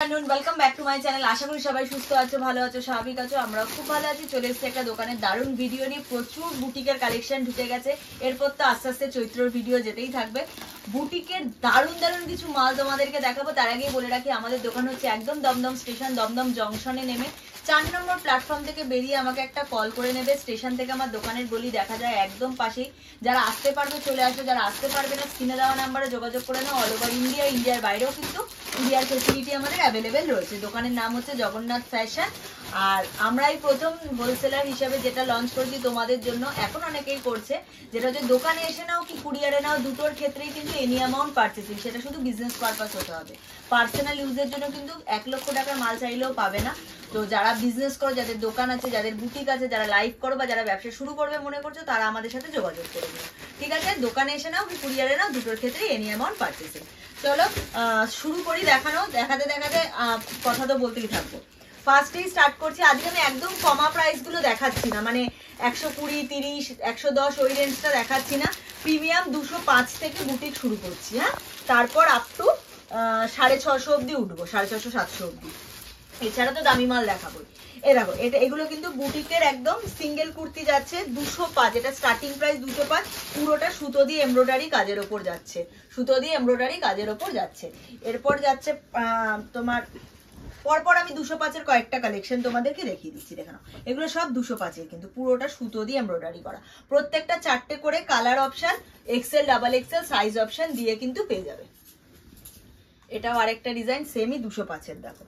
Welcome back to my channel. আশা করি সবাই সুস্থ আছো, ভালো আছো, স্বাভাবিক আছো। আমরা খুব ভালো আছি। চলে এসেছি একটা দোকানের দারুণ ভিডিও নিয়ে। প্রচুর বুটিকের কালেকশন ঢুকে গেছে। এরপর তো আস্তে আস্তে চৈত্রের ভিডিও যেতেই থাকবে। বুটিকের দারুণ দারুণ কিছু মাল তোমাদেরকে দেখাবো। তার আগেই বলে রাখি, আমাদের দোকান হচ্ছে একদম দমদম স্টেশন, দমদম জংশনে নেমে 4 নম্বর প্ল্যাটফর্ম থেকে বেরিয়ে আমাকে একটা কল করে নেবে। স্টেশন থেকে আমার দোকানের গলি দেখা যায় একদম পাশেই। যারা আসতে পারবে চলে আসবে, যারা আসতে পারবে না স্ক্রিনে দেওয়া নাম্বারে যোগাযোগ করে নাও। অল ওভার ইন্ডিয়া, ইন্ডিয়ার বাইরেও কিন্তু কুরিয়ার ফেসিলিটি আমাদের অ্যাভেলেবেল রয়েছে। দোকানের নাম হচ্ছে জগন্নাথ ফ্যাশন। আর আমরাই প্রথম হোলসেলার হিসেবে যেটা লঞ্চ করেছি তোমাদের জন্য, এখন অনেকেই করছে, যেটা হচ্ছে দোকানে এসে নাও কি কুরিয়ারে নাও, দুটোর ক্ষেত্রেই কিন্তু এনি অ্যামাউন্ট পারচেসিং। সেটা শুধু বিজনেস পারপাস হতে হবে। পার্সোনাল ইউজের জন্য কিন্তু 1 লক্ষ টাকার মাল চাইলেও পাবে না। তো যারা বিজনেস করো, যাদের দোকান আছে, যাদের বুটিক আছে, যারা লাইভ করো বা যারা ব্যবসা শুরু করবে মনে করছো, তারা আমাদের সাথে যোগাযোগ করে দিও। ঠিক আছে? দোকানে এসে নাও কি কুরিয়ারে নাও, দুটোর ক্ষেত্রেই এনি অ্যামাউন্ট পারচেসিং। চলো শুরু করি। দেখাতে দেখাতে কথা তো বলতেই থাকবো। ফার্স্টেই স্টার্ট করছি। আজকে আমি একদম কমা প্রাইস গুলো দেখাচ্ছি না, মানে 120, 30, 110 ওই রেঞ্জটা দেখাচ্ছি না। প্রিমিয়াম 205 থেকে বুটিক শুরু করছি। হ্যাঁ, তারপর আপ টু 650 অব্দি উঠবো, 650, 700 অব্দি। এছাড়া তো দামি মাল দেখাবো। দেখো এগুলো কিন্তু বুটিকের একদম সিঙ্গেল কুর্তি যাচ্ছে 205। এটা স্টার্টিং প্রাইস 205। পুরোটা সুতো দিয়ে এমব্রয়ডারি কাজের ওপর যাচ্ছে, সুতো দিয়ে এমব্রয়ডারি কাজের ওপর যাচ্ছে। এরপর যাচ্ছে তোমার পরপর আমি 205-এর কয়েকটা কালেকশন তোমাদেরকে দেখিয়ে দিচ্ছি। দেখো এগুলো সব 205-এর, কিন্তু পুরোটা সুতো দিয়ে এমব্রয়ডারি করা। প্রত্যেকটা 4টে করে colour option, XL, double XL size option দিয়ে কিন্তু পেয়ে যাবে। এটাও আরেকটা ডিজাইন, সেমই 205-এর। দেখো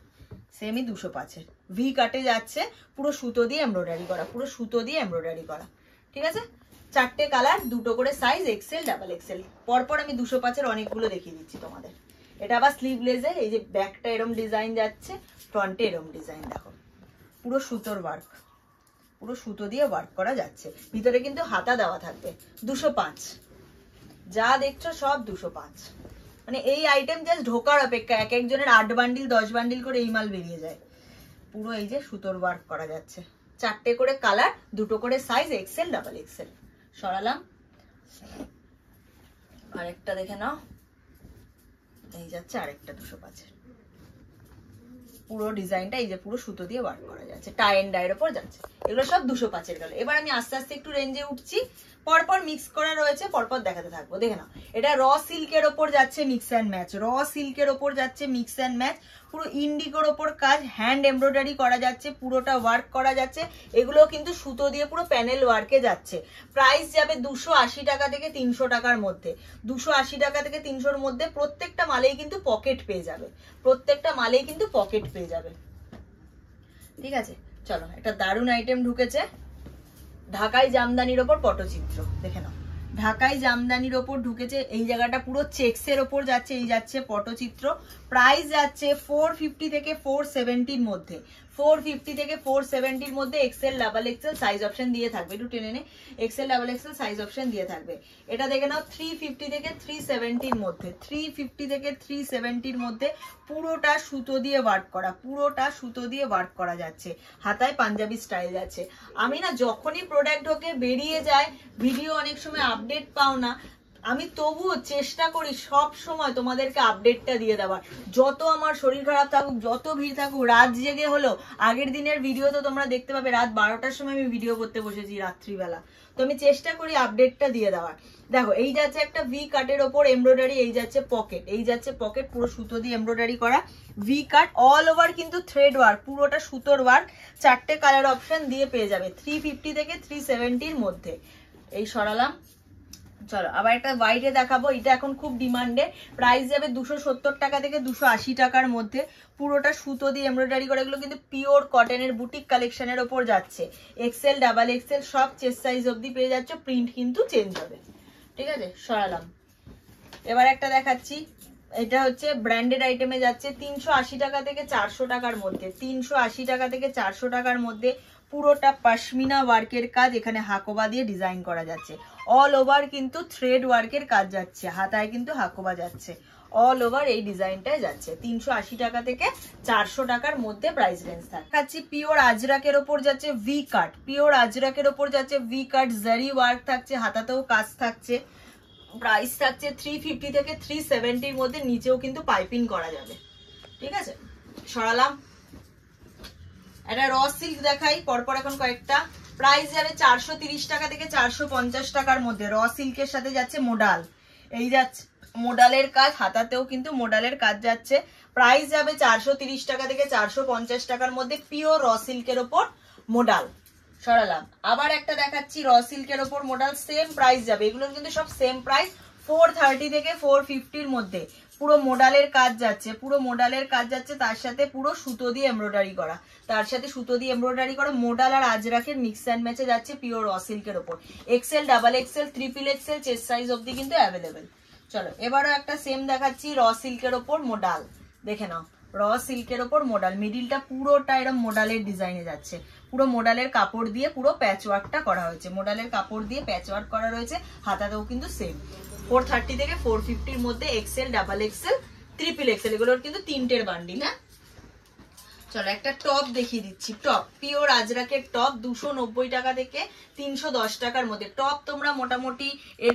সেমই 205-এর, ভি কাটে যাচ্ছে, পুরো সুতো দিয়ে এমব্রয়ডারি করা, পুরো সুতো দিয়ে এমব্রয়ডারি করা। ঠিক আছে? 4টে কালার, 2টো করে সাইজ, এক্সেল, ডাবল এক্সেল। পরপর আমি 205-এর অনেকগুলো দেখিয়ে দিচ্ছি তোমাদের। এটা আবার স্লিভলেসের, এই যে ব্যাকটা এরম ডিজাইন যাচ্ছে, ফ্রন্টে এরম ডিজাইন। দেখো পুরো সুতোর ওয়ার্ক, পুরো সুতো দিয়ে ওয়ার্ক করা যাচ্ছে। ভিতরে কিন্তু হাতা দেওয়া থাকবে। 205, যা দেখছো সব 205। মানে এই আইটেম জাস্ট ঢোকার অপেক্ষা। এক একজনের 8 বান্ডিল 10 বান্ডিল করে এই মাল বেরিয়ে যায়। পুরো এই যে সুতোর ওয়ার্ক করা যাচ্ছে। 4টে করে কালার, 2টো করে সাইজ, এক্সেল, ডাবল এক্সেল। সরালাম, আরেকটা দেখে নাও। এই যাচ্ছে আরেকটা 205-এর। পুরো ডিজাইনটা এই যে পুরো সুতো দিয়ে ওয়ার্ক করা যাচ্ছে, টাই এন্ড ডাইয়ের ওপর যাচ্ছে। এগুলো সব 205-এর গেল। এবার আমি আস্তে আস্তে একটু রেঞ্জে উঠছি। পরপর মিক্স করা রয়েছে, পরপর দেখাতে থাকবো। দেখে নাও, এটা র সিল্কের ওপর যাচ্ছে মিক্স অ্যান্ড ম্যাচ, র সিল্কের ওপর যাচ্ছে মিক্স অ্যান্ড ম্যাচ। পুরো ইন্ডিগোর ওপর কাজ, হ্যান্ড এমব্রয়ডারি করা যাচ্ছে, পুরোটা ওয়ার্ক করা যাচ্ছে। এগুলো কিন্তু সুতো দিয়ে পুরো প্যানেল ওয়ার্কে যাচ্ছে। প্রাইস যাবে 280 টাকা থেকে 300 টাকার মধ্যে। 280 টাকা থেকে 300-র মধ্যে। প্রত্যেকটা মালেই কিন্তু পকেট পেয়ে যাবে, প্রত্যেকটা মালেই কিন্তু পকেট পেয়ে যাবে। ঠিক আছে? চলো, একটা দারুণ আইটেম ঢুকেছে, ঢাকাই জামদানির ওপর পটচিত্র। দেখে নাও, ঢাকাই জামদানির ওপর ঢুকেছে। এই জায়গাটা পুরো চেক্সের ওপর যাচ্ছে, এই যাচ্ছে পটচিত্র। প্রাইস যাচ্ছে 450 থেকে 470-র মধ্যে। 450 থেকে 470-র মধ্যে। XL, double XL size option দিয়ে থাকবে। একটু টেনে নে, XL, double XL size option দিয়ে থাকবে। এটা দেখে নাও 350 থেকে 370-র মধ্যে। 350 থেকে 370-র মধ্যে। পুরোটা সুতো দিয়ে ওয়ার্ক করা, পুরোটা সুতো দিয়ে ওয়ার্ক করা যাচ্ছে। হাতায় পাঞ্জাবি স্টাইল যাচ্ছে। আমি না যখনই প্রোডাক্ট ঢোকে বেরিয়ে যায়, ভিডিও অনেক সময় আপডেট পাও না, আমি তবুও চেষ্টা করি সব সময় তোমাদেরকে আপডেটটা দিয়ে দেওয়ার। যত আমার শরীর খারাপ থাকুক, যত ভিড় থাকুক, রাত জেগে হলো আগের দিনের ভিডিও তো তোমরা দেখতে পাবে। রাত 12টার সময় আমি ভিডিও করতে বসেছি, রাত্রিবেলা। তো আমি চেষ্টা করি আপডেটটা দিয়ে দেওয়ার। দেখো এই যাচ্ছে একটা ভি কাটের ওপর এমব্রয়ডারি, এই যাচ্ছে পকেট, এই যাচ্ছে পকেট, পুরো সুতো দিয়ে এমব্রয়ডারি করা ভি কাট। অল ওভার কিন্তু থ্রেড ওয়ার্ক, পুরোটা সুতোর ওয়ার্ক। 4টে কালার অপশন দিয়ে পেয়ে যাবে। 350 থেকে 370-র মধ্যে। এই সরালাম। চলো আবার একটা হোয়াইটে দেখাবো। এটা এখন খুব ডিমান্ডে। প্রাইস যাবে 270 টাকা থেকে 280 টাকার মধ্যে। পুরোটা সুতো দিয়ে এমব্রয়ডারি করে। এগুলো কিন্তু পিওর কটনের বুটিক কালেকশনের ওপর যাচ্ছে। এক্সেল, ডাবল এক্সেল সব চেস্ট সাইজ অবধি পেয়ে যাচ্ছে। প্রিন্ট কিন্তু চেঞ্জ হবে। ঠিক আছে? সরালাম। এবার একটা দেখাচ্ছি। এটা হচ্ছে ব্র্যান্ডেড আইটেমে যাচ্ছে 380 টাকা থেকে 400 টাকার মধ্যে। 380 টাকা থেকে 400 টাকার মধ্যে। পুরোটা পশমিনা ওয়ার্কের কাজ, এখানে হাকোবা দিয়ে ডিজাইন করা যাচ্ছে। অল ওভার কিন্তু থ্রেড ওয়ার্কের কাজ যাচ্ছে, হাতায় কিন্তু হাকোবা যাচ্ছে। অল ওভার এই ডিজাইনটাই যাচ্ছে। 380 টাকা থেকে 400 টাকার মধ্যে প্রাইস রেঞ্জ থাকছে। পিওর আজরাকের ওপর যাচ্ছে ভি কাট, পিওর আজরাকের ওপর যাচ্ছে ভি কাট, জারি ওয়ার্ক থাকছে, হাতাতেও কাজ থাকছে। প্রাইস থাকছে 350 থেকে 370-র মধ্যে। নিচেও কিন্তু পাইপিং করা যাবে। ঠিক আছে? সরালাম। একটা র সিল্ক দেখাই পরপর এখন কয়েকটা। প্রাইস যাবে 430 টাকা থেকে 450 টাকার মধ্যে। র সিল্কের সাথে যাচ্ছে মোডাল, এই যাচ্ছে মোডালের কাজ, হাতাতেও কিন্তু মোডালের কাজ যাচ্ছে। প্রাইস যাবে 430 টাকা থেকে 450 টাকার মধ্যে, পিওর র সিল্কের ওপর মোডাল। সরালাম। আবার একটা দেখাচ্ছি র সিল্কের ওপর মোডাল, সেম প্রাইস যাবে, এগুলো কিন্তু সব সেম প্রাইস, 430 থেকে 450 মধ্যে। পুরো মোডালের কাজ যাচ্ছে, পুরো মোডালের কাজ যাচ্ছে, তার সাথে পুরো সুতো দিয়ে এমব্রয়ডারি করা, তার সাথে সুতো দিয়ে এমব্রয়ডারি করা মোডাল আর আজরাকের মিক্স অ্যান্ড ম্যাচে যাচ্ছে পিওর র সিল্কের ওপর। XL, double XL, triple XL, chest size অবধি কিন্তু অ্যাভেলেবেল। চলো এবারও একটা সেম দেখাচ্ছি র সিল্কের ওপর মোডাল, দেখে নাও র সিল্কের ওপর মোডাল, মিডিলটা পুরোটা এরকম মোডালের ডিজাইনে যাচ্ছে, পুরো মোডালের কাপড় দিয়ে পুরো প্যাচ ওয়ার্কটা করা হয়েছে, মোডালের কাপড় দিয়ে প্যাচ ওয়ার্ক করা রয়েছে, হাতাতেও কিন্তু সেম। 430 থেকে 450 এর মধ্যে, XL, double XL, triple XL, এগুলোর কিন্তু 3টের বান্ডিল। হ্যাঁ চলো একটা টপ দেখিয়ে দিচ্ছি, টপ পিওর আজরাকের টপ 290 টাকা থেকে 310 টাকার মধ্যে। টপ তোমরা মোটামুটি এর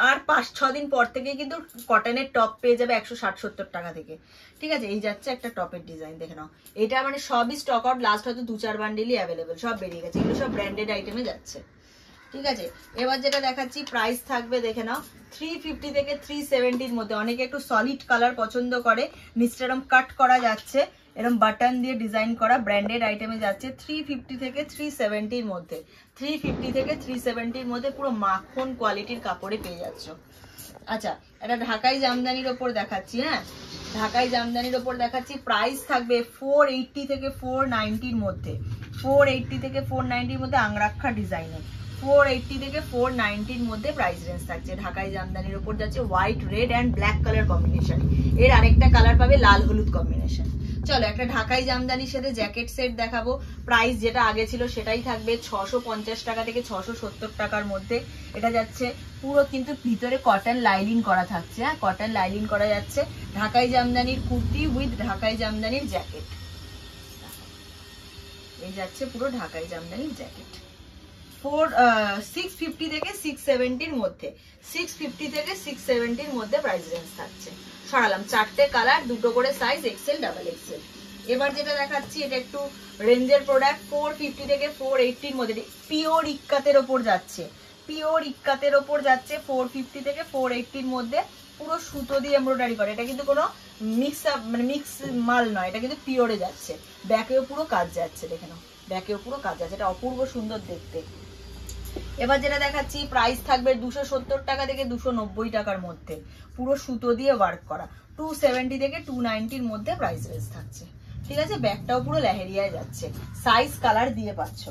আর 5-6 দিন পর থেকে কিন্তু কটনের টপ পেয়ে যাবে 160-70 টাকা থেকে। ঠিক আছে, এই যাচ্ছে একটা টপের ডিজাইন, দেখে নাও। এটা মানে সবই স্টক আউট, লাস্ট হয়তো 2-4 বান্ডিলই অ্যাভেলেবেল, সব বেরিয়ে গেছে, এগুলো সব ব্র্যান্ডেড আইটেমে যাচ্ছে। ঠিক আছে, এবার যেটা দেখাচ্ছি প্রাইস থাকবে দেখে নাও 350 থেকে 370 মধ্যে। অনেকে একটু সলিড কালার পছন্দ করে, নিচটা এরকম কাট করা যাচ্ছে, এরকম বাটন দিয়ে ডিজাইন করা ব্র্যান্ডেড আইটেমে যাচ্ছে 350 থেকে 370 মধ্যে। 350 থেকে 370 মধ্যে পুরো মাখন কোয়ালিটির কাপড়ে পেয়ে যাচ্ছ। আচ্ছা এটা ঢাকাই জামদানির ওপর দেখাচ্ছি। হ্যাঁ ঢাকাই জামদানির ওপর দেখাচ্ছি, প্রাইস থাকবে 480 থেকে 490 মধ্যে। 480 থেকে 490 মধ্যে আংরাক্ষা ডিজাইনে, 480 থেকে 490 মধ্যে প্রাইস রেঞ্জ থাকছে। ঢাকাই জামদানির উপর যাচ্ছে white, red and black colour combination, এর আরেকটা কালার পাবে লাল হলুদ কম্বিনেশন। চলো একটা ঢাকাই জামদানির সাথে জ্যাকেট সেট দেখাবো, প্রাইস যেটা আগে ছিল সেটাই থাকবে 650 টাকা থেকে 670 টাকার মধ্যে। এটা যাচ্ছে পুরো কিন্তু ভিতরে কটন লাইলিন করা থাকছে। হ্যাঁ কটন লাইলিন করা যাচ্ছে, ঢাকাই জামদানির কুর্তি উইথ ঢাকাই জামদানির জ্যাকেট, এই যাচ্ছে পুরো ঢাকাই জামদানির জ্যাকেট। 650 থেকে 670 মধ্যে, 650 থেকে 670 মধ্যে প্রাইস রেঞ্জ থাকছে। সরালাম, 4টে কালার, 2টো করে সাইজ, এক্সেল, ডাবল এক্সেল। এবার যেটা দেখাচ্ছি এটা একটু রেঞ্জের প্রোডাক্ট, 450 থেকে 480 মধ্যে, পিওর ইক্কাতের ওপর যাচ্ছে, পিওর ইক্কাতের ওপর যাচ্ছে 450 থেকে 480 মধ্যে, পুরো সুতো দিয়ে এমব্রয়ডারি করে, এটা কিন্তু কোনো মিক্স আপ মানে মিক্স মাল নয়, এটা কিন্তু পিওরে যাচ্ছে, ব্যাকেও পুরো কাজ যাচ্ছে, দেখে নাও ব্যাকেও পুরো কাজ যাচ্ছে, এটা অপূর্ব সুন্দর দেখতে। এবার যেটা দেখাচ্ছি প্রাইস থাকবে 270 টাকা থেকে 290 টাকার মধ্যে, পুরো সুতো দিয়ে ওয়ার্ক করা, 270 থেকে 290 মধ্যে প্রাইস রেঞ্জ থাকছে। ঠিক আছে, ব্যাগটাও পুরো লেহেরিয়ায় যাচ্ছে, সাইজ কালার দিয়ে পাচ্ছ।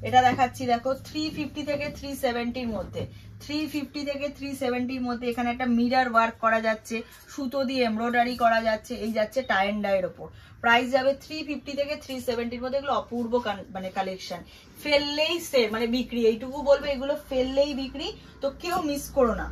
এটা দেখাচ্ছি দেখো 350 থেকে 370 মধ্যে, 350 থেকে 370 মধ্যে, এখানে একটা মিরর ওয়ার্ক করা যাচ্ছে, সুতো দিয়ে এমব্রয়ডারি করা যাচ্ছে, এই যাচ্ছে টাই এন্ড ডাইয়ের ওপর। প্রাইস যাবে 350 থেকে 370 মধ্যে। এগুলো অপূর্ব মানে কালেকশন, ফেললেই সেল মানে বিক্রি, এইটুকু বলবো এগুলো ফেললেই বিক্রি, তো কেউ মিস করো না।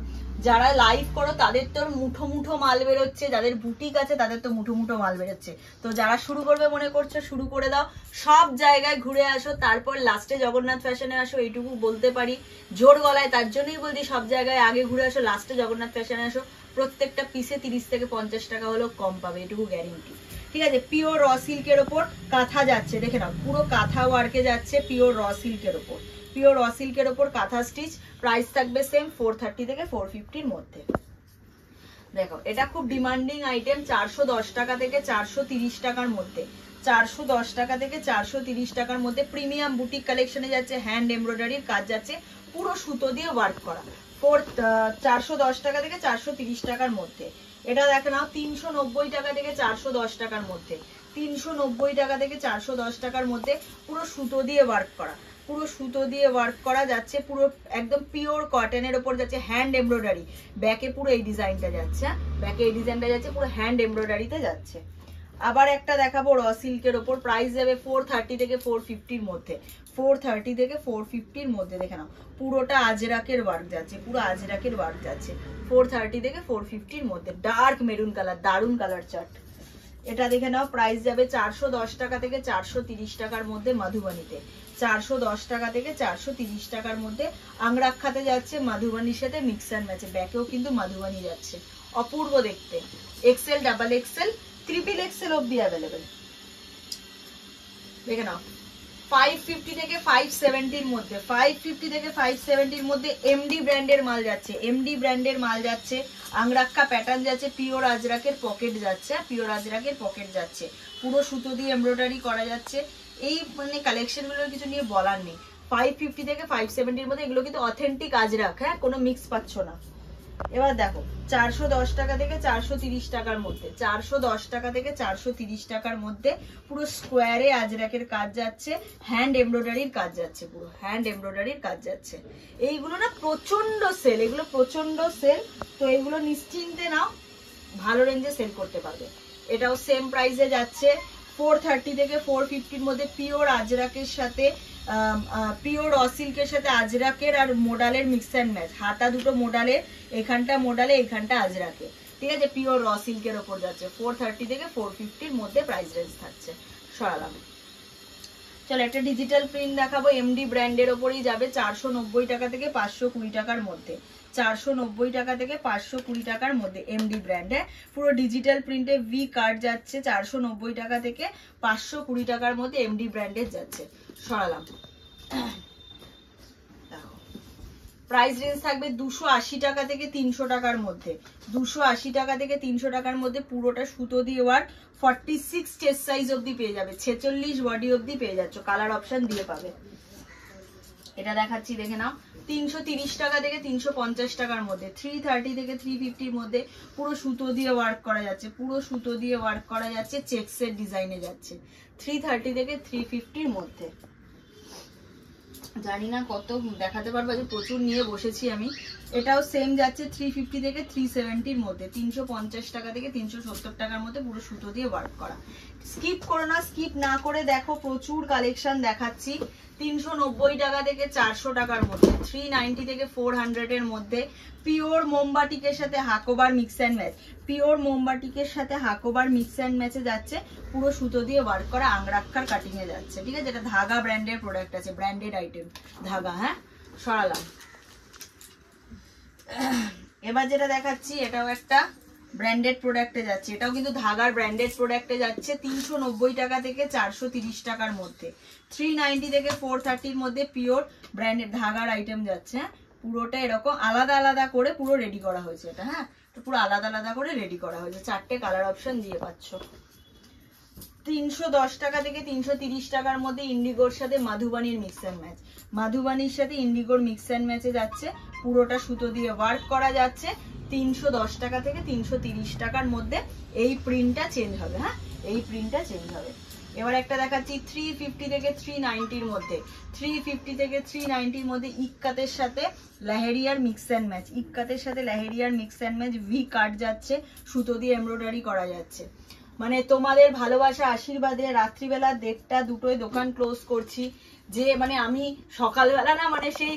যারা লাইভ করো তাদের তো মুঠো মুঠো মাল বেরোচ্ছে, যাদের বুটিক আছে তাদের তো মুঠো মুঠো মাল বেরোচ্ছে, তো যারা শুরু করবে মনে করছো শুরু করে দাও, সব জায়গায় ঘুরে আসো, তারপর লাস্টে জগন্নাথ ফ্যাশনে আসো, এইটুকু বলতে পারি জোর গলায়, তার জন্যই বলছি সব জায়গায় আগে ঘুরে আসো, লাস্টে জগন্নাথ ফ্যাশনে আসো, প্রত্যেকটা পিসে 30 থেকে 50 টাকা হলেও কম পাবে, এটুকু গ্যারেন্টি। ঠিক আছে, পিওর র সিল্কের ওপর কাঁথা যাচ্ছে, দেখে নাও পুরো কাঁথা ওয়ার্কে যাচ্ছে, পিওর র সিল্কের ওপর, পিওর র সিল্কের ওপর কাঁথা স্টিচ, প্রাইস থাকবে সেম 430 থেকে 450 মধ্যে। দেখো এটা খুব ডিমান্ডিং আইটেম, 410 টাকা থেকে 430 টাকার মধ্যে, 410 টাকা থেকে 430 টাকার মধ্যে প্রিমিয়াম বুটিক কালেকশনে যাচ্ছে, হ্যান্ড এমব্রয়ডারির কাজ যাচ্ছে, পুরো সুতো দিয়ে ওয়ার্ক করা, 410 টাকা থেকে 430 টাকার মধ্যে। এটা দেখে নাও 390 টাকা থেকে 410 টাকার মধ্যে, 390 টাকা থেকে 410 টাকার মধ্যে, পুরো সুতো দিয়ে ওয়ার্ক করা, পুরো সুতো দিয়ে ওয়ার্ক করা যাচ্ছে, পুরো একদম পিওর কটনের ওপর যাচ্ছে, হ্যান্ড এমব্রয়ডারি, ব্যাকে পুরো এই ডিজাইনটা যাচ্ছে, ব্যাকে এই ডিজাইনটা যাচ্ছে, পুরো হ্যান্ড এমব্রয়ডারিতে যাচ্ছে। আবার একটা দেখাবো র সিল্কের ওপর, প্রাইস যাবে 430 থেকে 450 মধ্যে, 430 থেকে 450 মধ্যে। দেখে নাও পুরোটা আজরাকের ওয়ার্ক যাচ্ছে, পুরো আজরাকের ওয়ার্ক যাচ্ছে, 430 থেকে 450 মধ্যে, ডার্ক মেরুন কালার, দারুন কালার চার্ট। এটা দেখে নাও প্রাইস যাবে 410 টাকা থেকে 430 টাকার মধ্যে মাধুবানিতে, 410 টাকা থেকে 430 টাকার মধ্যে। আংরাক্ষাতে যাচ্ছে মাধুবানির সাথে মিক্স অ্যান্ড ম্যাচে, ব্যাকেও কিন্তু মাধুবানি যাচ্ছে, অপূর্ব দেখতে। XL, double XL, triple XL অব্দি অ্যাভেলেবেল। দেখে নাও 550 থেকে 570 মধ্যে, 550 থেকে 570 মধ্যে এমডি ব্র্যান্ডের মাল যাচ্ছে, এমডি ব্র্যান্ডের মাল যাচ্ছে, আংরাক্কা প্যাটার্ন যাচ্ছে, পিওর আজরাকের পকেট যাচ্ছে, পিওর আজরাকের পকেট যাচ্ছে, পুরো সুতো দিয়ে এমব্রয়ডারি করা যাচ্ছে। এই মানে কালেকশনগুলোর কিছু নিয়ে বলার নেই। 550 থেকে 570 মধ্যে, এগুলো কিন্তু অথেন্টিক আজরাক, হ্যাঁ, কোনো মিক্স পাচ্ছ না। এবার দেখো 410 টাকা থেকে 430 টাকার মধ্যে, 410 টাকা থেকে 430 টাকার মধ্যে পুরো স্কোয়ারে আজরাকের কাজ যাচ্ছে, হ্যান্ড এমব্রয়ডারির কাজ যাচ্ছে, পুরো হ্যান্ড এমব্রয়ডারির কাজ যাচ্ছে। এইগুলো না প্রচন্ড সেল, এগুলো প্রচন্ড সেল। তো এগুলো নিশ্চিন্তে নাও, ভালো রেঞ্জে সেল করতে পারবে। এটাও সেম প্রাইসে যাচ্ছে 430 থেকে 450 মধ্যে, পিওর আজরাকের সাথে পিওর অসিল্কের সাথে আজরাকের আর মোডালের মিক্স অ্যান্ড ম্যাচ, হাতা দুটো মোডালের, এখানটা মোডালে এখানটা আজরাকে, ঠিক আছে, পিওর র সিল্কের ওপর যাচ্ছে। 430 থেকে 450 মধ্যে প্রাইস রেঞ্জ থাকছে। সরালাম। চলো একটা ডিজিটাল প্রিন্ট দেখাবো, এমডি ব্র্যান্ডের ওপরই যাবে, 490 টাকা থেকে 520 টাকার মধ্যে, 490 টাকা থেকে 520 টাকার মধ্যে এমডি ব্র্যান্ড, হ্যাঁ, পুরো ডিজিটাল প্রিন্টে ভি কার্ড যাচ্ছে, 490 টাকা থেকে 520 টাকার মধ্যে এমডি ব্র্যান্ডের যাচ্ছে। সরালাম। প্রাইস রেঞ্জ থাকবে 280 টাকা থেকে 300 টাকার মধ্যে, 280 টাকা থেকে 300 টাকার মধ্যে, পুরোটা সুতো দিয়ে ওয়ার্ক, 46 চেস্ট সাইজ অবধি পেয়ে যাবে, 46 বডি অবধি পেয়ে যাচ্ছ, কালার অপশন দিয়ে পাবে। এটা দেখাচ্ছি, দেখে নাও, 330 টাকা থেকে 350 টাকার মধ্যে, 330 থেকে 350 মধ্যে পুরো সুতো দিয়ে ওয়ার্ক করা যাচ্ছে, পুরো সুতো দিয়ে ওয়ার্ক করা যাচ্ছে, চেকসের ডিজাইনে যাচ্ছে, 330 থেকে 350 মধ্যে। জানি না কত দেখাতে পারবো, যে প্রচুর নিয়ে বসেছি আমি। এটাও সেম যাচ্ছে 350 থেকে 370 মধ্যে, 350 টাকা থেকে 370 টাকার মধ্যে পুরো সুতো দিয়ে ওয়ার্ক করা। স্কিপ করো না, স্কিপ না করে দেখো, প্রচুর কালেকশন দেখাচ্ছি। 390 টাকা থেকে 400 টাকার মধ্যে, 390 থেকে 400 এর মধ্যে, পিওর মোমবাটিকের সাথে হাকোবার মিক্স অ্যান্ড ম্যাচ, পিওর মোমবাটিকের সাথে হাকোবার মিক্স অ্যান্ড ম্যাচে যাচ্ছে, পুরো সুতো দিয়ে ওয়ার্ক করা, আংরাক্কার কাটিং এ যাচ্ছে, ঠিক আছে। এটা ধাগা ব্র্যান্ডের প্রোডাক্ট আছে, ব্র্যান্ডেড আইটেম ধাগা, হ্যাঁ। সরালাম। এবার যেটা দেখাচ্ছি, এটাও একটা ব্র্যান্ডেড প্রোডাক্টে যাচ্ছে, এটাও কিন্তু ধাগার ব্র্যান্ডেড প্রোডাক্টে যাচ্ছে, 390 টাকা থেকে 430 টাকার মধ্যে, 390 থেকে 430 মধ্যে পিওর ব্র্যান্ডেড ধাগার আইটেম যাচ্ছে, হ্যাঁ। পুরোটা এরকম আলাদা আলাদা করে পুরো রেডি করা হয়েছে এটা, হ্যাঁ, তো পুরো আলাদা আলাদা করে রেডি করা হয়েছে, 4টে কালার অপশন দিয়ে পাচ্ছ। 310 টাকা থেকে 330 টাকার মধ্যে ইন্ডিগোর সাথে মাধুবানির মিক্স অ্যান্ড ম্যাচ, মাধুবানির সাথে ইন্ডিগোর মিক্স অ্যান্ড ম্যাচে যাচ্ছে, পুরোটা সুতো দিয়ে ওয়ার্ক করা যাচ্ছে, 310 টাকা থেকে 330 টাকার মধ্যে। এই প্রিন্টটা চেঞ্জ হবে, হ্যাঁ, এই প্রিন্টটা চেঞ্জ হবে। এবার একটা দেখাচ্ছি 350 থেকে 390 মধ্যে, 350 থেকে 390 মধ্যে ইক্কাতের সাথে লাহেরিয়ার মিক্স অ্যান্ড ম্যাচ, ইক্কাতের সাথে লাহেরিয়ার mix and match, V cut যাচ্ছে, সুতো দিয়ে এমব্রয়ডারি করা যাচ্ছে। মানে তোমাদের ভালোবাসা আশীর্বাদে রাত্রিবেলা 1:30 2টোয় দোকান ক্লোজ করছি, যে মানে আমি সকালবেলা না মানে সেই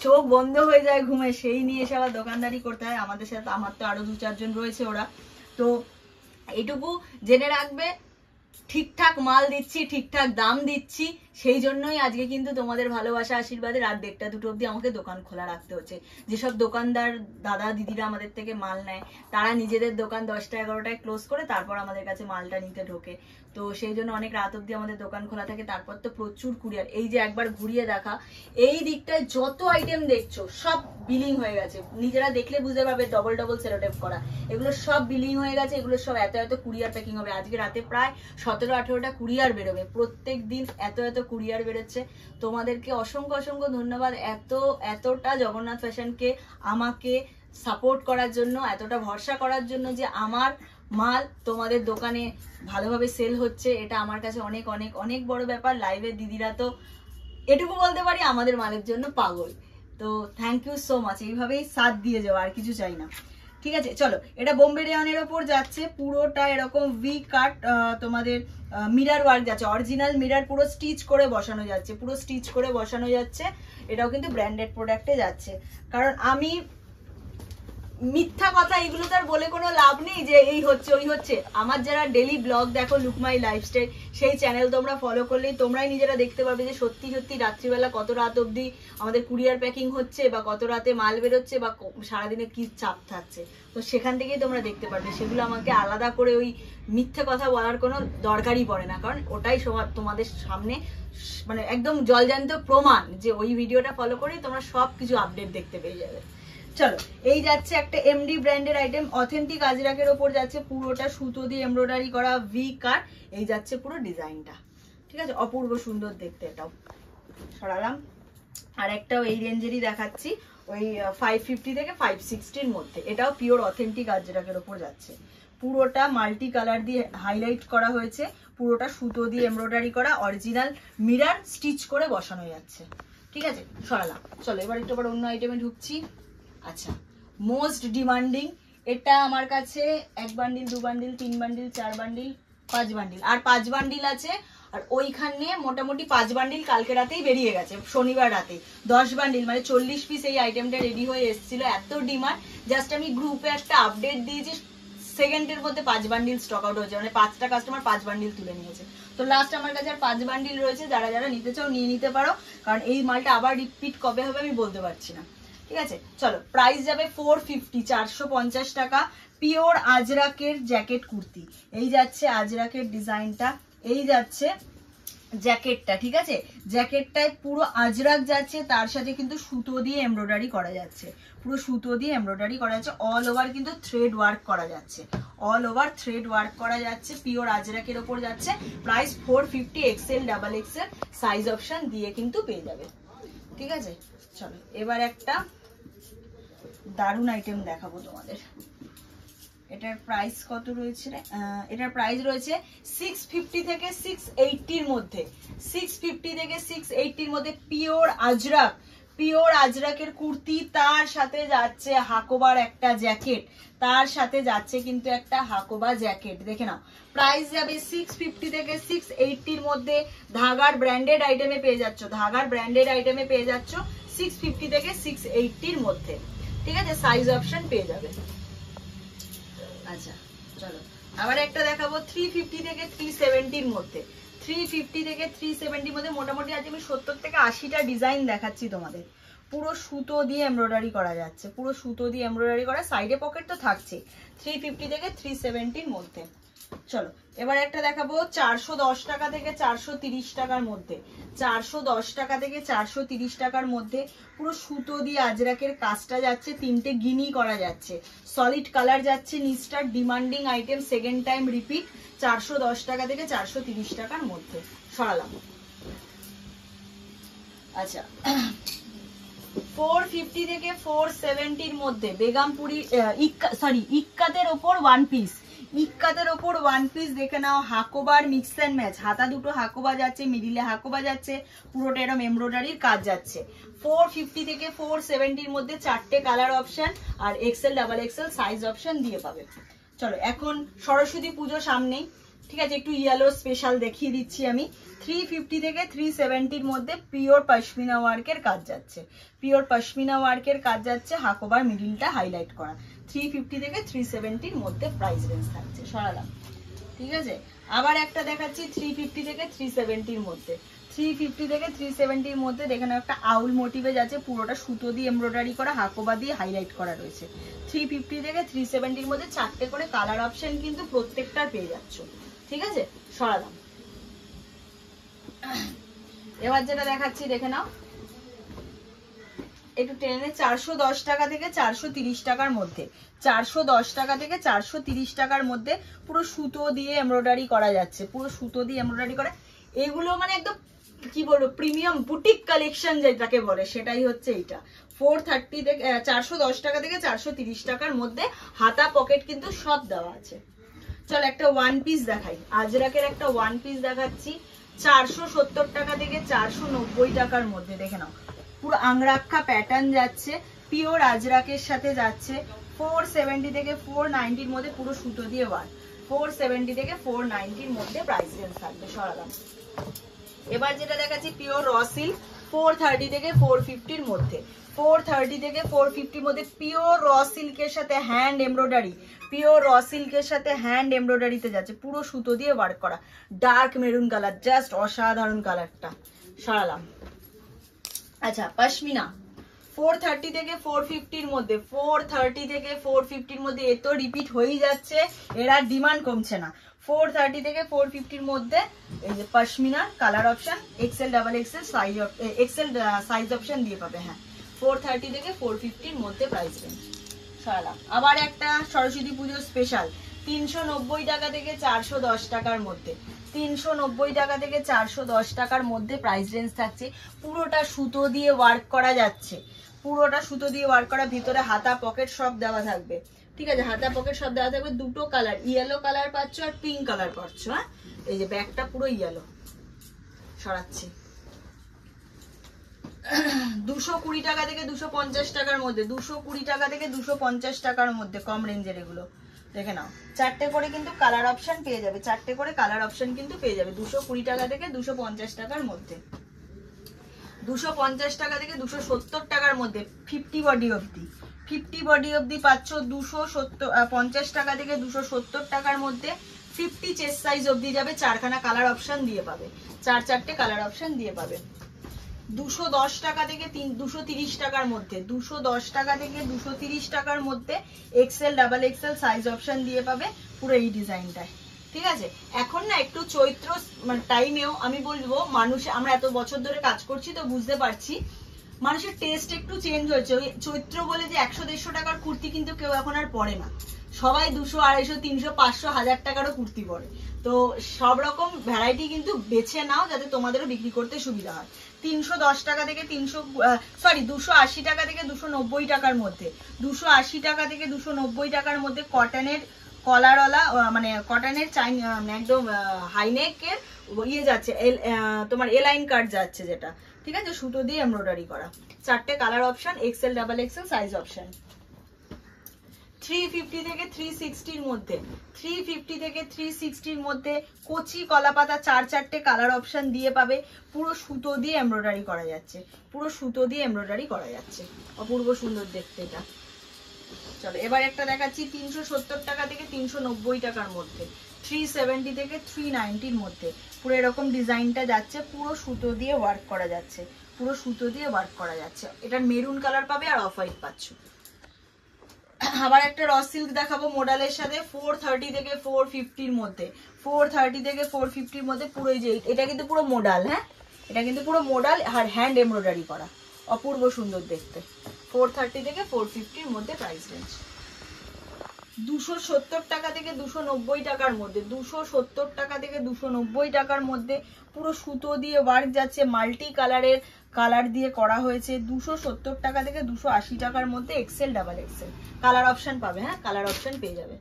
চোখ বন্ধ হয়ে যায় ঘুমে, সেই নিয়ে এসে আবার দোকানদারি করতে হয়। আমাদের সাথে আমার তো আরো 2-4 জন রয়েছে, ওরা তো এইটুকু জেনে রাখবে, ঠিকঠাক মাল দিচ্ছি, ঠিকঠাক দাম দিচ্ছি, সেই জন্যই আজকে কিন্তু তোমাদের ভালোবাসা আশীর্বাদে রাত 1:30 2টো অবধি আমাকে দোকান খোলা রাখতে হচ্ছে। যেসব দোকানদার দাদা দিদিরা আমাদের থেকে মাল নেয়, তারা নিজেদের দোকান 10টা 11টায় ক্লোজ করে তারপর আমাদের কাছে মালটা নিতে ঢোকে, তো সেই জন্য অনেক রাত অবধি আমাদের দোকান খোলা থাকে। তারপর তো প্রচুর কুরিয়ার, এই যে একবার ঘুরিয়ে দেখা, এই দিকটায় যত আইটেম দেখছো সব বিলিং হয়ে গেছে, নিজেরা দেখলে বুঝতে পারবে, ডবল ডবল সেলোটেপ করা, এগুলো সব বিলিং হয়ে গেছে, এগুলো সব এত এত কুরিয়ার প্যাকিং হবে। আজকে রাতে প্রায় 17-18টা কুরিয়ার বেরোবে, প্রত্যেক দিন এত এত কুরিয়ার বেরোচ্ছে। তোমাদেরকে অসংখ্য অসংখ্য ধন্যবাদ, এতটা জগন্নাথ ফ্যাশনকে আমাকে সাপোর্ট করার জন্য, এতটা ভরসা করার জন্য, যে আমার মাল তোমাদের দোকানে ভালোভাবে সেল হচ্ছে, এটা আমার কাছে অনেক অনেক অনেক বড় ব্যাপার। লাইভের দিদিরা তো এটুকু বলতে পারি আমাদের মালের জন্য পাগল, তো থ্যাংক ইউ সো মাচ, এইভাবেই সাথ দিয়ে যাও, আর কিছু চাই না, ঠিক আছে। চলো, এটা বোম্বে রেয়নের ওপর যাচ্ছে, পুরোটা এরকম ভি কাট, তোমাদের মিরার ওয়ার্ক যাচ্ছে, অরিজিনাল মিরার পুরো স্টিচ করে বসানো যাচ্ছে, পুরো স্টিচ করে বসানো যাচ্ছে। এটাও কিন্তু ব্র্যান্ডেড প্রোডাক্টে যাচ্ছে, কারণ আমি মিথ্যা কথা এগুলো তো আর বলে কোনো লাভ নেই যে এই হচ্ছে ওই হচ্ছে। আমার যারা ডেলি ব্লগ দেখো লুক মাই লাইফস্টাইল, সেই চ্যানেল তোমরা ফলো করলেই তোমরাই নিজেরা দেখতে পারবে যে সত্যি সত্যি রাত্রিবেলা কত রাত অবধি আমাদের কুরিয়ার প্যাকিং হচ্ছে, বা কত রাতে মাল বেরোচ্ছে, বা সারাদিনে কি চাপ থাকছে। তো সেখান থেকেই তোমরা দেখতে পারবে। সেগুলো আমাকে আলাদা করে ওই মিথ্যে কথা বলার কোনো দরকারই পড়ে না, কারণ ওটাই তোমাদের সামনে মানে একদম জলজান্ত প্রমাণ যে ওই ভিডিওটা ফলো করেই তোমরা সব কিছু আপডেট দেখতে পেয়ে যাবে। চলো, এই যাচ্ছে একটা এমডি ব্র্যান্ডের আইটেম, অথেন্টিক আজরাকের ওপর যাচ্ছে, পুরোটা সুতো দিয়ে এমব্রয়ডারি করা ভি কাট। এই যাচ্ছে পুরো ডিজাইনটা, ঠিক আছে, অপূর্ব সুন্দর দেখতে। এটাও সরালাম। আর একটাও এই রেঞ্জেরই দেখাচ্ছি, ওই 550 থেকে 560 মধ্যে। এটাও পিওর অথেন্টিক আজরাকের ওপর যাচ্ছে, পুরোটা মাল্টি কালার দিয়ে হাইলাইট করা হয়েছে, পুরোটা সুতো দিয়ে এমব্রয়ডারি করা, অরিজিনাল মিরার স্টিচ করে বসানো যাচ্ছে, ঠিক আছে। সরালাম। চলো এবার একটু আবার অন্য আইটেমে ঢুকছি। আচ্ছা, মোস্ট ডিমান্ডিং, এটা আমার কাছে 1 bundle 2 bundle 3 bundle 4 bundle 5 bundle আর 5 বান্ডিল আছে। আর ওইখানে মোটামুটি 5 বান্ডিল কালকে রাতেই বেরিয়ে গেছে, শনিবার রাতে 10 বান্ডিল মানে 40 পিস এই আইটেমটা রেডি হয়ে এসেছিল। এত ডিমান্ড, জাস্ট আমি গ্রুপে একটা আপডেট দিয়েছি, সেকেন্ডের মধ্যে 5 বান্ডিল স্টক আউট হয়েছে, মানে 5টা কাস্টমার 5 বান্ডিল তুলে নিয়েছে। তো লাস্ট আমার কাছে আর 5 বান্ডিল রয়েছে, যারা যারা নিতে চাও নিয়ে নিতে পারো, কারণ এই মালটা আবার রিপিট কবে হবে আমি বলতে পারছি না, ঠিক আছে। চলো, প্রাইস যাবে 450, 450 টাকা। পিওর আজরাকের জ্যাকেট কুর্তি, এই যাচ্ছে আজরাকের ডিজাইনটা, এই যাচ্ছে জ্যাকেটটা, ঠিক আছে। জ্যাকেটটায় পুরো আজরাক যাচ্ছে, তার সাথে কিন্তু সুতো দিয়ে এমব্রয়ডারি করা যাচ্ছে, পুরো সুতো দিয়ে এমব্রয়ডারি করা যাচ্ছে, অল ওভার কিন্তু থ্রেড ওয়ার্ক করা যাচ্ছে, অল ওভার থ্রেড ওয়ার্ক করা যাচ্ছে, পিওর আজরাকের ওপর যাচ্ছে। Price 450, Excel double XL size option দিয়ে কিন্তু পেয়ে যাবে, ঠিক আছে। চলো এবার একটা দারুণ আইটেম দেখাবো তোমাদের। এটার প্রাইস কত রয়েছে? এটার প্রাইস রয়েছে 650 থেকে 680 মধ্যে, 650 থেকে 680 মধ্যে। পিওর আজরাক, পিওর আজরাকের কুর্তি, তার সাথে যাচ্ছে হাকোবার একটা জ্যাকেট, তার সাথে যাচ্ছে কিন্তু একটা হাকোবা জ্যাকেট, দেখে নাও। প্রাইস যাবে 650 থেকে 680 মধ্যে। ধাগার ব্র্যান্ডেড আইটেমে পেয়ে যাচ্ছ, ধাগার ব্র্যান্ডেড আইটেমে পেয়ে যাচ্ছ 650 থেকে 680 মধ্যে, ঠিক আছে। সাইজ অপশন পেয়ে যাবে। আচ্ছা চলো আবার একটা দেখাবো 350 থেকে 370 মধ্যে, 350 থেকে 370 মধ্যে। মোটামুটি আজ আমি 70 থেকে 80টা ডিজাইন দেখাচ্ছি তোমাদের। পুরো সুতো দিয়ে এমব্রয়ডারি করা যাচ্ছে, পুরো সুতো দিয়ে এমব্রয়ডারি করা, সাইডে পকেট তো থাকছে। 350 থেকে 370 মধ্যে। চলো এবার একটা দেখাবো 410 টাকা থেকে 430 টাকার মধ্যে, 410 টাকা থেকে 430 টাকার মধ্যে। পুরো সুতো দিয়ে আজরাকের কাজটা যাচ্ছে, 3টে গিনি করা যাচ্ছে, সলিড কালার যাচ্ছে, নিচটার demanding item, second time repeat. 410 টাকা থেকে 430 টাকার মধ্যে। সরালাম। আচ্ছা 450 থেকে 470 মধ্যে বেগমপুরি ইক্কাতের ওপর ওয়ান পিস, ইক্কাতের ওপর ওয়ান পিস দেখে নাও। হাকোবার মিক্স অ্যান্ড ম্যাচ, হাতা দুটো হাকোবা যাচ্ছে, মিডিলে হাকোবা যাচ্ছে, পুরোটা এরকম এমব্রয়ডারির কাজ যাচ্ছে। 450 থেকে 470 মধ্যে 4টে কালার অপশন আর XL double XL size option দিয়ে পাবে। চলো এখন সরস্বতী পুজো সামনেই, ঠিক আছে, একটু ইয়েলো স্পেশাল দেখিয়ে দিচ্ছি আমি। 350 থেকে 370 মধ্যে পিওর পশমিনা ওয়ার্কের কাজ যাচ্ছে, পিওর পশমিনা ওয়ার্কের কাজ যাচ্ছে, হাকোবার মিডিলটা হাইলাইট করা। 350 থেকে 370 মধ্যে প্রাইস রেঞ্জ থাকছে। সরালাম, ঠিক আছে। আবার একটা দেখাচ্ছি 350 থেকে 370 মধ্যে, 350 থেকে 370 মধ্যে। দেখেন একটা আউল মোটিভে যাচ্ছে, পুরোটা সুতো দিয়ে এমব্রয়ডারি করা, হাকোবা দিয়ে হাইলাইট করা রয়েছে। 350 থেকে 370 মধ্যে 4টে করে কালার অপশন কিন্তু প্রত্যেকটার পেয়ে যাচ্ছ, ঠিক আছে। সরালাম। এবার যেটা দেখাচ্ছি দেখে নাও, একটু টেনে 410 টাকা থেকে 430 টাকার মধ্যে, 410 টাকা থেকে 430 টাকার মধ্যে। পুরো সুতো দিয়ে এমব্রয়ডারি করা যাচ্ছে, পুরো সুতো দিয়ে এমব্রয়ডারি করা। এগুলো মানে একদম কি বলবো, প্রিমিয়াম বুটিক কালেকশন যেটাকে বলে, সেটাই হচ্ছে এইটা। 430 থেকে 410 টাকা থেকে 430 টাকার মধ্যে, হাতা পকেট কিন্তু সব দেওয়া আছে। চল একটা ওয়ান পিস দেখাই, আজরাকের একটা ওয়ান পিস দেখাচ্ছি 470 টাকা থেকে 490 টাকার মধ্যে। দেখে নাও পুরো আংরাক্ষা প্যাটার্ন যাচ্ছে, পিওর আজরাকের সাথে যাচ্ছে। 470 থেকে 490 মধ্যে পুরো সুতো দিয়ে ওয়ার্ক, 470 থেকে 490 মধ্যে প্রাইস রেঞ্জ থাকবে। সরালাম। এবার যেটা দেখাচ্ছি পিওর র সিল্ক, 430 থেকে 450 মধ্যে, 430 থেকে 450 মধ্যে পিওর র সিল্কের সাথে হ্যান্ড এমব্রয়ডারি, পিওর র সিল্কের সাথে হ্যান্ড এমব্রয়ডারিতে যাচ্ছে, পুরো সুতো দিয়ে ওয়ার্ক করা, ডার্ক মেরুন কালার, জাস্ট অসাধারণ কালারটা, সরালাম। আচ্ছা পশমিনা 430 থেকে 450 মধ্যে, 430 থেকে 450 মধ্যে, এ তো রিপিট হয়েই যাচ্ছে, এরা ডিমান্ড কমছে না। 430 থেকে 450 মধ্যে এই যে pashmina colour option, XL double XL size, Excel size option দিয়ে পাবে। হ্যাঁ 430 থেকে 450 মধ্যে প্রাইস রেঞ্জ, সরালাম। আবার একটা সরস্বতী পুজো স্পেশাল 390 টাকা থেকে 410 টাকার মধ্যে, 390 টাকা থেকে 410 টাকার মধ্যে প্রাইস রেঞ্জ থাকছে। পুরোটা সুতো দিয়ে ওয়ার্ক করা যাচ্ছে, পুরোটা সুতো দিয়ে ওয়ার্ক করা, ভিতরে হাতা পকেট সব দেওয়া থাকবে, ঠিক আছে, হাতা পকেট সব দেওয়া থাকবে। দুটো কালার, ইয়েলো কালার পাচ্ছ আর পিঙ্ক কালার পাচ্ছ। হ্যাঁ এই যে ব্যাগটা পুরো ইয়েলো, সরাচ্ছি। 220 টাকা থেকে 250 টাকার মধ্যে, 220 টাকা থেকে 250 টাকার মধ্যে, কম রেঞ্জের এগুলো দেখে নাও। চারটে করে কিন্তু কালার অপশন পেয়ে যাবে, চারটে করে কালার অপশন কিন্তু পেয়ে যাবে। 220 টাকা থেকে 250 টাকার মধ্যে, 250 টাকা থেকে 270 টাকার মধ্যে 50 বডি অবধি, 50 বডি অবধি পাচ্ছ 250 টাকা থেকে 270 টাকার মধ্যে। 50 চেস্ট সাইজ অবধি যাবে, চারখানা কালার অপশন দিয়ে পাবে, চারটে কালার অপশন দিয়ে পাবে। 210 টাকা থেকে 230 টাকার মধ্যে, 210 টাকা থেকে 230 টাকার মধ্যে XL double XL size option দিয়ে পাবে পুরো এই ডিজাইনটায়, ঠিক আছে। এখন না একটু চৈত্র মানে টাইমেও আমি বলবো, মানুষ আমরা এত বছর ধরে কাজ করছি তো বুঝতে পারছি মানুষের টেস্ট একটু চেঞ্জ হয়েছে। ওই চৈত্র বলে যে 100-150 টাকার কুর্তি কিন্তু কেউ এখন আর পরে না, সবাই 200, 250, 300, 500, 1000 টাকারও কুর্তি পরে। তো সব রকম ভ্যারাইটি কিন্তু বেছে নাও যাতে তোমাদেরও বিক্রি করতে সুবিধা হয়। 310 টাকা থেকে 280 টাকা থেকে 290 টাকার মধ্যে, 280 টাকা থেকে 290 টাকার মধ্যে কটনের কলারওয়ালা, মানে কটনের একদম হাইনেকের ইয়ে যাচ্ছে, তোমার এলাইন কাট যাচ্ছে যেটা, ঠিক আছে, সুতো দিয়ে এমব্রয়ডারি করা, চারটে colour option, XL double XL size option. 350 থেকে 360 মধ্যে, 350 থেকে 360 মধ্যে কচি কলাপাতা, চারটে কালার অপশন দিয়ে পাবে, পুরো সুতো দিয়ে এমব্রয়ডারি করা যাচ্ছে, পুরো সুতো দিয়ে এমব্রয়ডারি করা যাচ্ছে, অপূর্ব সুন্দর দেখতে এটা। চলো এবার একটা দেখাচ্ছি 370 টাকা থেকে 390 টাকার মধ্যে, 370 থেকে 390 মধ্যে, পুরো এরকম ডিজাইনটা যাচ্ছে, পুরো সুতো দিয়ে ওয়ার্ক করা যাচ্ছে, পুরো সুতো দিয়ে ওয়ার্ক করা যাচ্ছে। এটা মেরুন কালার পাবে আর অফ হোয়াইট পাচ্ছ। আবার একটা র সিল্ক দেখাবো মডেলের সাথে 430 থেকে 450 মধ্যে, 430 থেকে 450 মধ্যে পুরো এই যে এটা কিন্তু পুরো মডেল, হ্যাঁ এটা কিন্তু পুরো মডেল আর হ্যান্ড এমব্রয়ডারি করা, অপূর্ব সুন্দর দেখতে। 430 থেকে 450 মধ্যে প্রাইস রেঞ্জ। 270 টাকা থেকে 290 টাকার মধ্যে, 270 টাকা থেকে 290 টাকার মধ্যে পুরো সুতো দিয়ে ওয়ার্ক যাচ্ছে, মাল্টি কালারের কালার দিয়ে করা হয়েছে। 270 টাকা থেকে 280 টাকার মধ্যে XL double Excel colour option পাবে, হ্যাঁ কালার অপশন পেয়ে যাবে।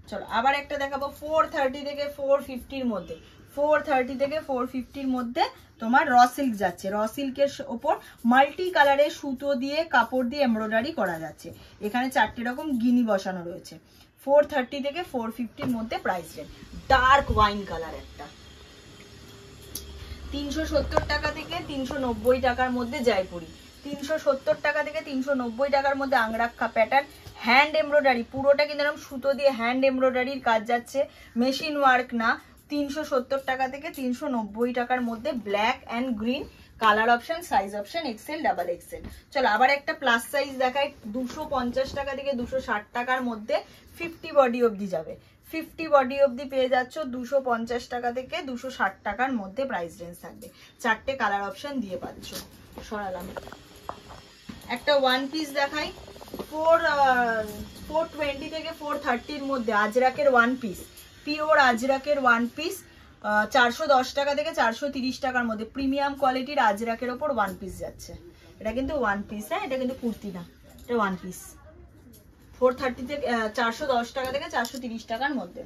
চলো আবার একটা দেখাবো 430 থেকে 450 মধ্যে, 430 থেকে 450 মধ্যে তোমার র সিল্ক যাচ্ছে, র সিল্কের ওপর মাল্টি কালারের সুতো দিয়ে কাপড় দিয়ে এমব্রয়ডারি করা যাচ্ছে, এখানে চারটে রকম গিনি বসানো রয়েছে। 430 থেকে 450 মধ্যে price range. Dark wine colour একটা 370 টাকা থেকে 390 টাকার মধ্যে জয়পুরি, 370 টাকা থেকে 390 টাকার মধ্যে আংরাক্ষা প্যাটার্ন, হ্যান্ড এমব্রয়ডারি, পুরোটা কিন্তু এরকম সুতো দিয়ে হ্যান্ড এমব্রয়ডারির কাজ যাচ্ছে, মেশিন ওয়ার্ক না। 370 টাকা থেকে 390 টাকার মধ্যে black and green colour option, size option XL double Excel. চলো আবার একটা প্লাস সাইজ দেখাই 250 টাকা থেকে 260 টাকার মধ্যে 50 বডি অবধি যাবে, 50 বডি অবধি পেয়ে যাচ্ছ 250 টাকা থেকে 260 টাকার মধ্যে প্রাইস রেঞ্জ থাকবে, চারটে কালার অপশন দিয়ে পাচ্ছ। সরালাম। একটা ওয়ান পিস দেখাই 420 থেকে 430 মধ্যে আজরাকের ওয়ান পিস, পিওর আজরাকের ওয়ান পিস, 410 টাকা থেকে 430 টাকার মধ্যে প্রিমিয়াম কোয়ালিটির আজরাকের ওপর ওয়ান পিস যাচ্ছে। এটা কিন্তু ওয়ান পিস, হ্যাঁ এটা কিন্তু কুর্তি না, এটা ওয়ান পিস। 430 থেকে 410 টাকা থেকে 430 টাকার মধ্যে।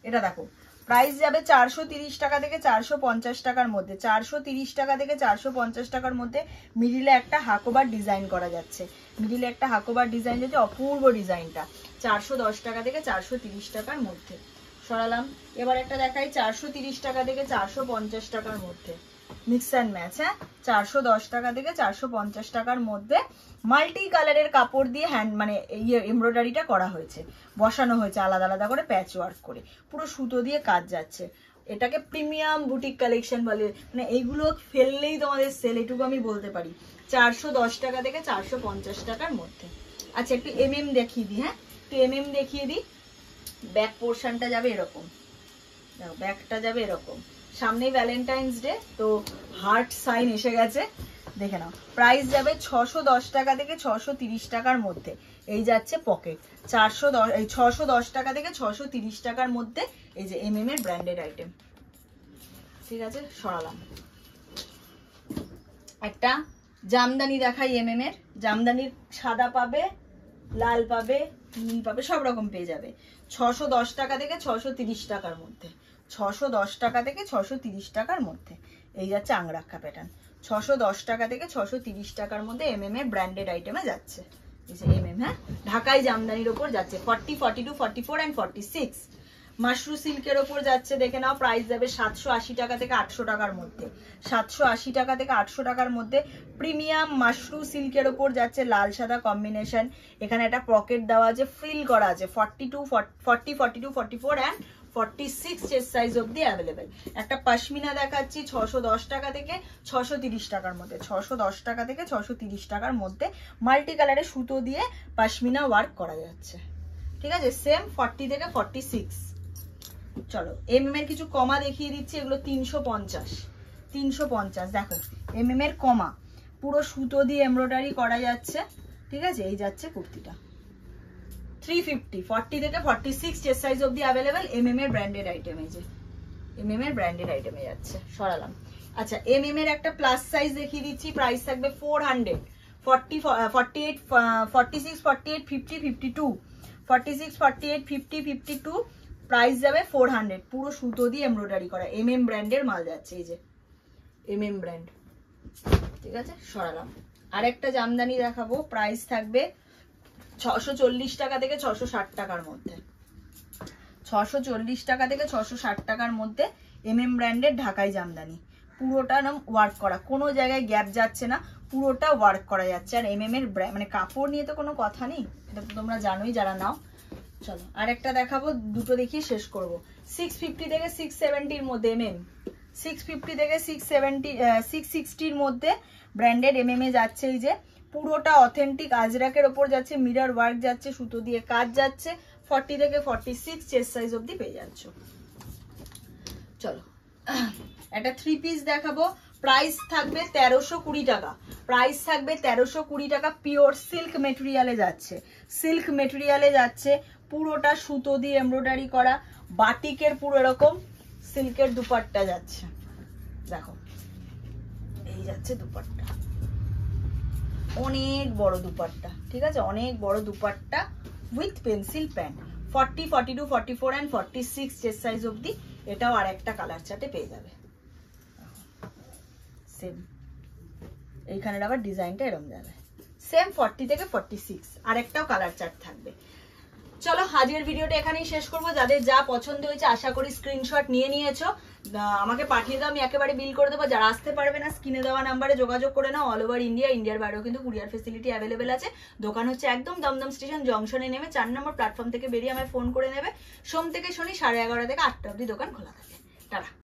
এটা দেখো প্রাইস যাবে 430 টাকা থেকে 450 টাকার মধ্যে, 430 টাকা থেকে 450 টাকার মধ্যে মিডিলে একটা হাকোবার ডিজাইন করা যাচ্ছে, মিডিলে একটা হাকোবার ডিজাইন যাচ্ছে, অপূর্ব ডিজাইনটা। 410 টাকা থেকে 430 টাকার মধ্যে। সরালাম। এবার একটা দেখাই 430 টাকা থেকে 450 টাকার মধ্যে, মিক্স অ্যান্ড ম্যাচ। হ্যাঁ, 410 টাকা থেকে 450 টাকার মধ্যে মাল্টি কালারের কাপড় দিয়ে হ্যান্ড মানে এমব্রয়ডারিটা করা হয়েছে, বসানো হয়েছে আলাদা আলাদা করে প্যাচ ওয়ার্ক করে, পুরো সুতো দিয়ে কাজ যাচ্ছে। এটাকে প্রিমিয়াম বুটিক কালেকশন বলে, মানে এইগুলো ফেললেই তোমাদের সেল, এটুকু আমি বলতে পারি। 410 টাকা থেকে 450 টাকার মধ্যে। আচ্ছা, একটু এমএম দেখিয়ে দিই। হ্যাঁ, একটু এমএম দেখিয়ে দিই। ব্যাক পোর্শনটা যাবে এরকম, দেখো ব্যাকটা যাবে এরকম। সামনেই ভ্যালেন্টাইন্স ডে, তো হার্ট সাইন এসে গেছে, দেখে নাও। প্রাইস যাবে 610 টাকা থেকে 630 টাকার মধ্যে। এই যাচ্ছে পকেট 610 টাকা থেকে 630 টাকার মধ্যে। এই যে এমএম এর ব্র্যান্ডেড আইটেম, ঠিক আছে। সরালাম। একটা জামদানি দেখাই এমএম এর। জামদানির সাদা পাবে, লাল পাবে, নীল পাবে, সব রকম পেয়ে যাবে। 610 টাকা থেকে 630 টাকার মধ্যে। 610 টাকা থেকে 630 টাকার মধ্যে। এই যাচ্ছে আংরাক্ষা প্যাটার্ন। 610 টাকা থেকে 630 টাকার মধ্যে এমএম এর ব্র্যান্ডেড আইটেমে যাচ্ছে। এই যে এমএম, হ্যাঁ, ঢাকাই জামদানির ওপর যাচ্ছে। 40, 42, 44 and 46 মাশরু সিল্কের ওপর যাচ্ছে, দেখে নাও। প্রাইস যাবে 780 টাকা থেকে 800 টাকার মধ্যে। 780 টাকা থেকে 800 টাকার মধ্যে প্রিমিয়াম মাশরু সিল্কের ওপর যাচ্ছে, লাল সাদা কম্বিনেশন। এখানে একটা পকেট দেওয়া আছে, ফ্রিল করা আছে। 42, 40, 42, 44 and 46 চেস্ট সাইজ অবধি অ্যাভেলেবেল। একটা পশমিনা দেখাচ্ছি 610 টাকা থেকে 630 টাকার মধ্যে। 610 টাকা থেকে 630 টাকার মধ্যে মাল্টি কালারের সুতো দিয়ে পশমিনা ওয়ার্ক করা যাচ্ছে, ঠিক আছে। সেম 40 থেকে 46। চলো এমএম এর কিছু কমা দেখিয়ে দিচ্ছি। এগুলো 350। দেখো এমএম এর কমা, পুরো সুতো দিয়ে এমব্রয়ডারি করা যাচ্ছে, ঠিক আছে। এই যাচ্ছে কুর্তিটা 350, 40 থেকে 46 চেস্ট সাইজ অবধি অ্যাভেলেবেল। এমএম এর ব্র্যান্ডেড আইটেম, এই যে এমএম এর ব্র্যান্ডেড আইটেমে যাচ্ছে। সরালাম। আচ্ছা, এমএম এর একটা প্লাস সাইজ দেখিয়ে দিচ্ছি। প্রাইস থাকবে 400, 40, 48, 46, 48, 50, 52, 46, 48, 50, 52। প্রাইস যাবে 400, পুরো সুতো দিয়ে এমব্রয়ডারি করা এমএম ব্র্যান্ডের মাল যাচ্ছে। এই যে এমএম ব্র্যান্ড, ঠিক আছে। সরালাম। আরেকটা জামদানি দেখাবো। প্রাইস থাকবে 640 টাকা থেকে 660 টাকার মধ্যে। 640 টাকা থেকে 660 টাকার মধ্যে এমএম ব্র্যান্ডের ঢাকাই জামদানি। পুরোটা নাম ওয়ার্ক করা, কোনো জায়গায় গ্যাপ যাচ্ছে না, পুরোটা ওয়ার্ক করা যাচ্ছে। আর এমএম এর মানে কাপড় নিয়ে তো কোনো কথা নেই, এটা তো তোমরা জানোই যারা নাও। চলো আরেকটা দেখাবো, দুটো দেখিয়ে শেষ করব। 650 থেকে 670-র মধ্যে এমএম, 650 থেকে 660-র মধ্যে ব্র্যান্ডেড এমএম এ যাচ্ছে। এই যে পুরোটা অথেন্টিক আজরাকের ওপর যাচ্ছে, মিরর ওয়ার্ক যাচ্ছে, সুতো দিয়ে কাজ যাচ্ছে। 40 থেকে 46 চেস্ট সাইজ অবধি পেয়ে যাচ্ছ। চলো একটা 3 পিস দেখাবো। প্রাইস থাকবে 1320 টাকা। প্রাইস থাকবে 1320 টাকা। পিওর সিল্ক মেটেরিয়ালে যাচ্ছে, সিল্ক মেটেরিয়ালে যাচ্ছে, পুরোটা সুতো দিয়ে এমব্রয়ডারি করা, বাটিকের পুরো এরকম সিল্কের দুপাট্টা যাচ্ছে। দেখো এই যাচ্ছে দুপাট্টা, অনেক বড় দুপাট্টা, ঠিক আছে, অনেক বড় dupatta with pencil pant. 40, 42, 44 and 46 chest size অবধি। এটাও আর একটা কালার চার্টে পেয়ে যাবে। সেম এইখানের আবার ডিজাইনটা এরকম যাবে। সেম 40 থেকে 46, আর একটাও কালার চার্ট থাকবে। চলো আজকের ভিডিওটা এখানেই শেষ করবো। যাদের যা পছন্দ হয়েছে আশা করি স্ক্রিনশট নিয়ে নিয়েছো, আমাকে পাঠিয়ে দাও, আমি একেবারে বিল করে দেবো। যারা আসতে পারবে না স্ক্রিনে দেওয়া নাম্বারে যোগাযোগ করে নাও। অল ওভার ইন্ডিয়া, ইন্ডিয়ার বাইরেও কিন্তু কুরিয়ার ফেসিলিটি অ্যাভেলেবেল আছে। দোকান হচ্ছে একদম দমদম স্টেশন জংশনে নেমে 4 নম্বর প্ল্যাটফর্ম থেকে বেরিয়ে আমায় ফোন করে নেবে। সোম থেকে শনি 11:30 থেকে 8টা অবধি দোকান খোলা থাকে। টাটা।